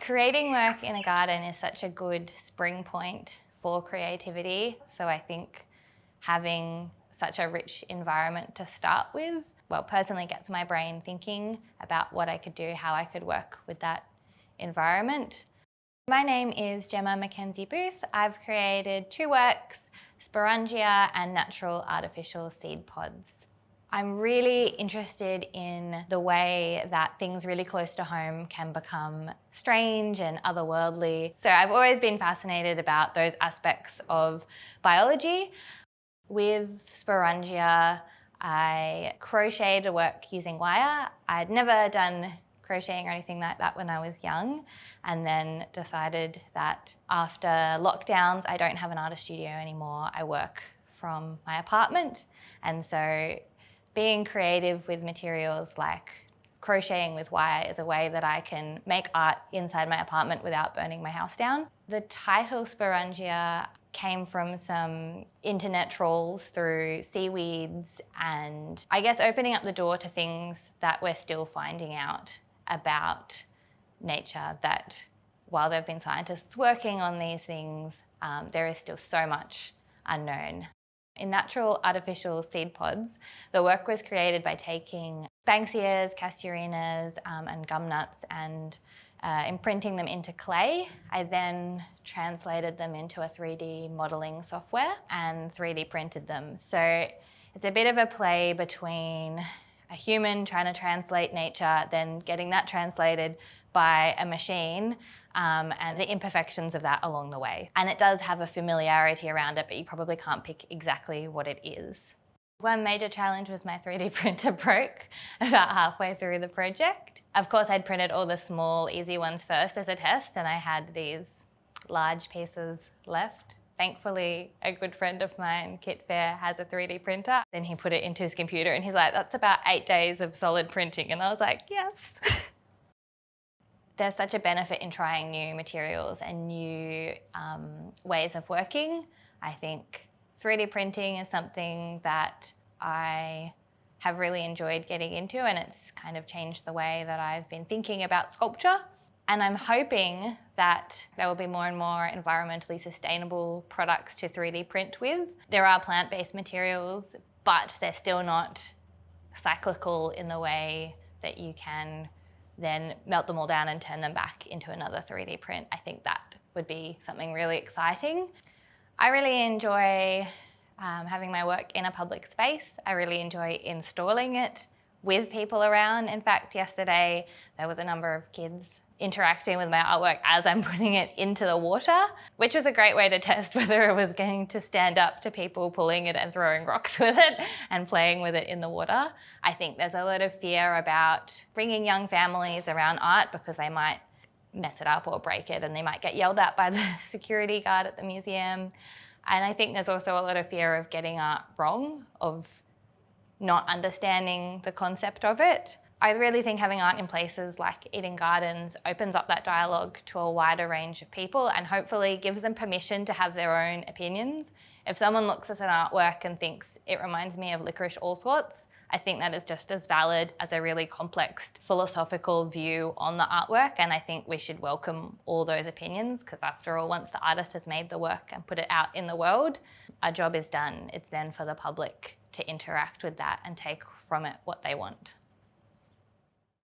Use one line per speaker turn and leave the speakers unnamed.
Creating work in a garden is such a good spring point for creativity. So I think having such a rich environment to start with, well, personally gets my brain thinking about what I could do, how I could work with that environment. My name is Gemma McKenzie Booth. I've created 2 works, Sporangia and Natural Artificial Seedpods. I'm really interested in the way that things really close to home can become strange and otherworldly. So I've always been fascinated about those aspects of biology. With Sporangia, I crocheted a work using wire. I'd never done crocheting or anything like that when I was young, and then decided that after lockdowns, I don't have an artist studio anymore. I work from my apartment, and so being creative with materials like crocheting with wire is a way that I can make art inside my apartment without burning my house down. The title Sporangia came from some internet trolls through seaweeds and I guess opening up the door to things that we're still finding out about nature, that while there have been scientists working on these things, there is still so much unknown. In Natural Artificial Seedpods, the work was created by taking Banksias, Casuarinas, and gumnuts and imprinting them into clay. I then translated them into a 3D modelling software and 3D printed them. So it's a bit of a play between a human trying to translate nature, then getting that translated by a machine, and the imperfections of that along the way. And it does have a familiarity around it, but you probably can't pick exactly what it is. One major challenge was my 3D printer broke about halfway through the project. Of course, I'd printed all the small, easy ones first as a test, and I had these large pieces left. Thankfully, a good friend of mine, Kit Fair, has a 3D printer. Then he put it into his computer and he's like, that's about 8 days of solid printing. And I was like, yes. There's such a benefit in trying new materials and new ways of working. I think 3D printing is something that I have really enjoyed getting into, and it's kind of changed the way that I've been thinking about sculpture. And I'm hoping that there will be more and more environmentally sustainable products to 3D print with. There are plant-based materials, but they're still not cyclical in the way that you can then melt them all down and turn them back into another 3D print. I think that would be something really exciting. I really enjoy having my work in a public space. I really enjoy installing it with people around. In fact, yesterday there was a number of kids interacting with my artwork as I'm putting it into the water, which was a great way to test whether it was going to stand up to people pulling it and throwing rocks with it and playing with it in the water. I think there's a lot of fear about bringing young families around art because they might mess it up or break it and they might get yelled at by the security guard at the museum. And I think there's also a lot of fear of getting art wrong, of not understanding the concept of it. I really think having art in places like Eden Gardens opens up that dialogue to a wider range of people and hopefully gives them permission to have their own opinions. If someone looks at an artwork and thinks it reminds me of licorice all sorts, I think that is just as valid as a really complex philosophical view on the artwork, and I think we should welcome all those opinions because after all, once the artist has made the work and put it out in the world, our job is done. It's then for the public to interact with that and take from it what they want.